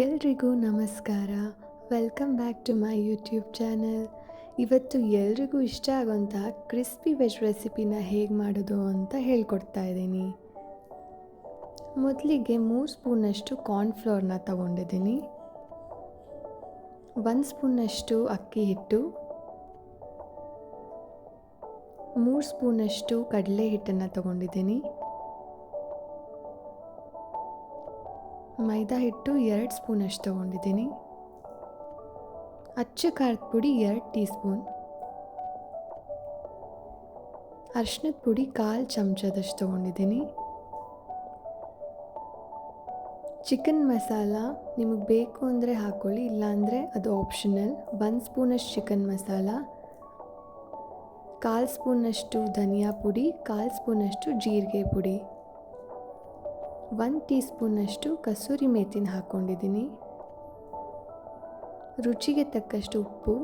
ಎಲ್ರಿಗೂ ನಮಸ್ಕಾರ. Welcome back to my YouTube channel. ಇವತ್ತು ಎಲ್ರಿಗೂ ಇಷ್ಟ ಆಗೋಂಥ ಕ್ರಿಸ್ಪಿ ವೆಜ್ ರೆಸಿಪಿನ ಹೇಗೆ ಮಾಡೋದು ಅಂತ ಹೇಳ್ಕೊಡ್ತಾ ಇದ್ದೀನಿ. ಮೊದಲಿಗೆ 3 ಸ್ಪೂನಷ್ಟು ಕಾರ್ನ್ಫ್ಲೋರ್ನ ತಗೊಂಡಿದ್ದೀನಿ. 1 ಸ್ಪೂನಷ್ಟು ಅಕ್ಕಿ ಹಿಟ್ಟು, 3 ಸ್ಪೂನಷ್ಟು ಕಡಲೆ ಹಿಟ್ಟನ್ನು ತಗೊಂಡಿದ್ದೀನಿ. ಮೈದಾ ಹಿಟ್ಟು 2 ಸ್ಪೂನಷ್ಟು ತೊಗೊಂಡಿದ್ದೀನಿ. ಅಚ್ಚ ಖಾರದ ಪುಡಿ 2 ಟೀ ಸ್ಪೂನ್, ಅರಿಶಿನದ ಪುಡಿ 1/4 ಚಮಚದಷ್ಟು ತೊಗೊಂಡಿದ್ದೀನಿ. ಚಿಕನ್ ಮಸಾಲ ನಿಮಗೆ ಬೇಕು ಅಂದರೆ ಹಾಕ್ಕೊಳ್ಳಿ, ಇಲ್ಲಾಂದರೆ ಅದು ಆಪ್ಷನಲ್. 1 ಸ್ಪೂನಷ್ಟು ಚಿಕನ್ ಮಸಾಲ, 1/4 ಸ್ಪೂನಷ್ಟು ಧನಿಯಾ ಪುಡಿ, 1/4 ಸ್ಪೂನಷ್ಟು ಜೀರಿಗೆ ಪುಡಿ, 1 ಟೀ ಸ್ಪೂನಷ್ಟು ಕಸೂರಿ ಮೇಥಿನ ಹಾಕ್ಕೊಂಡಿದ್ದೀನಿ. ರುಚಿಗೆ ತಕ್ಕಷ್ಟು ಉಪ್ಪು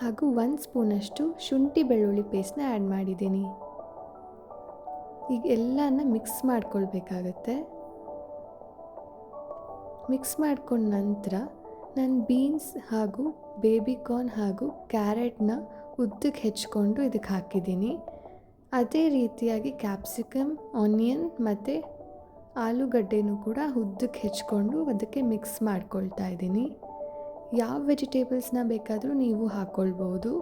ಹಾಗೂ 1 ಸ್ಪೂನಷ್ಟು ಶುಂಠಿ ಬೆಳ್ಳುಳ್ಳಿ ಪೇಸ್ಟ್ನ ಆ್ಯಡ್ ಮಾಡಿದ್ದೀನಿ. ಈಗ ಎಲ್ಲನ ಮಿಕ್ಸ್ ಮಾಡ್ಕೊಳ್ಬೇಕಾಗತ್ತೆ. ಮಿಕ್ಸ್ ಮಾಡ್ಕೊಂಡ ನಂತರ ನಾನು ಬೀನ್ಸ್ ಹಾಗೂ ಬೇಬಿಕಾರ್ನ್ ಹಾಗೂ ಕ್ಯಾರೆಟ್ನ ಉದ್ದಕ್ಕೆ ಹೆಚ್ಕೊಂಡು ಇದಕ್ಕೆ ಹಾಕಿದ್ದೀನಿ. ಅದೇ ರೀತಿಯಾಗಿ ಕ್ಯಾಪ್ಸಿಕಮ್, ಆನಿಯನ್ ಮತ್ತು ಆಲೂಗಡ್ಡೆನೂ ಕೂಡ ಉದ್ದಕ್ಕೆ ಹೆಚ್ಕೊಂಡು ಅದಕ್ಕೆ ಮಿಕ್ಸ್ ಮಾಡ್ಕೊಳ್ತಾ ಇದ್ದೀನಿ. ಯಾವ ವೆಜಿಟೇಬಲ್ಸ್ನ ಬೇಕಾದರೂ ನೀವು ಹಾಕ್ಕೊಳ್ಬೋದು.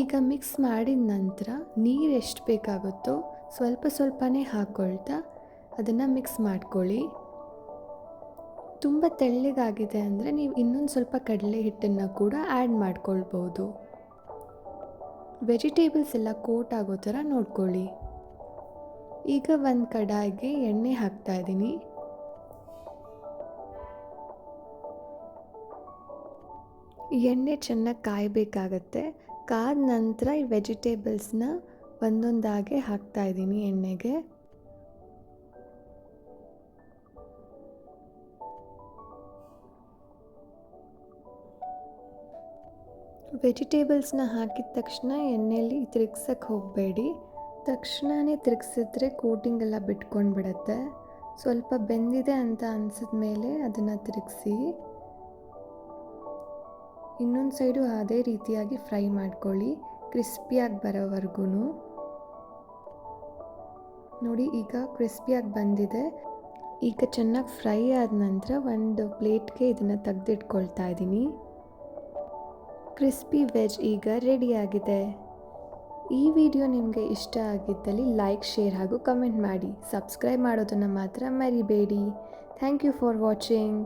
ಈಗ ಮಿಕ್ಸ್ ಮಾಡಿದ ನಂತರ ನೀರು ಎಷ್ಟು ಬೇಕಾಗುತ್ತೋ ಸ್ವಲ್ಪ ಸ್ವಲ್ಪನೇ ಹಾಕ್ಕೊಳ್ತಾ ಅದನ್ನು ಮಿಕ್ಸ್ ಮಾಡ್ಕೊಳ್ಳಿ. ತುಂಬ ತೆಳ್ಳಗಾಗಿದೆ ಅಂದರೆ ನೀವು ಇನ್ನೊಂದು ಸ್ವಲ್ಪ ಕಡಲೆ ಹಿಟ್ಟನ್ನು ಕೂಡ ಆ್ಯಡ್ ಮಾಡ್ಕೊಳ್ಬೋದು. ವೆಜಿಟೇಬಲ್ಸ್ ಎಲ್ಲ ಕೋಟ್ ಆಗೋ ಥರ ನೋಡ್ಕೊಳ್ಳಿ. ಈಗ ಒಂದು ಕಡಾಯಿಗೆ ಎಣ್ಣೆ ಹಾಕ್ತಾ ಇದ್ದೀನಿ. ಎಣ್ಣೆ ಚೆನ್ನಾಗಿ ಕಾಯಬೇಕಾಗತ್ತೆ. ಕಾದ ನಂತರ ಈ ವೆಜಿಟೇಬಲ್ಸ್ನ ಒಂದೊಂದಾಗೆ ಹಾಕ್ತಾ ಇದ್ದೀನಿ ಎಣ್ಣೆಗೆ. ವೆಜಿಟೇಬಲ್ಸ್ನ ಹಾಕಿದ ತಕ್ಷಣ ಎಣ್ಣೆಯಲ್ಲಿ ತಿರುಗ್ಸಕ್ಕೆ ಹೋಗಬೇಡಿ. ತಕ್ಷಣವೇ ತಿರುಗಿಸಿದ್ರೆ ಕೋಟಿಂಗ್ ಎಲ್ಲ ಬಿಟ್ಕೊಂಡು ಬಿಡುತ್ತೆ. ಸ್ವಲ್ಪ ಬೆಂದಿದೆ ಅಂತ ಅನಿಸಿದ ಮೇಲೆ ಅದನ್ನು ತಿರುಗಿಸಿ ಇನ್ನೊಂದು ಸೈಡು ಅದೇ ರೀತಿಯಾಗಿ ಫ್ರೈ ಮಾಡ್ಕೊಳ್ಳಿ, ಕ್ರಿಸ್ಪಿಯಾಗಿ ಬರೋವರೆಗೂ. ನೋಡಿ, ಈಗ ಕ್ರಿಸ್ಪಿಯಾಗಿ ಬಂದಿದೆ. ಈಗ ಚೆನ್ನಾಗಿ ಫ್ರೈ ಆದ ನಂತರ ಒಂದು ಪ್ಲೇಟ್ಗೆ ಇದನ್ನು ತೆಗೆದಿಟ್ಕೊಳ್ತಾ ಇದ್ದೀನಿ. ಕ್ರಿಸ್ಪಿ ವೆಜ್ ಈಗ ರೆಡಿಯಾಗಿದೆ. ಈ ವಿಡಿಯೋ ನಿಮಗೆ ಇಷ್ಟ ಆಗಿದ್ದಲ್ಲಿ ಲೈಕ್, ಶೇರ್ ಹಾಗೂ ಕಮೆಂಟ್ ಮಾಡಿ. ಸಬ್ಸ್ಕ್ರೈಬ್ ಮಾಡೋದನ್ನು ಮಾತ್ರ ಮರಿಬೇಡಿ. Thank you for watching.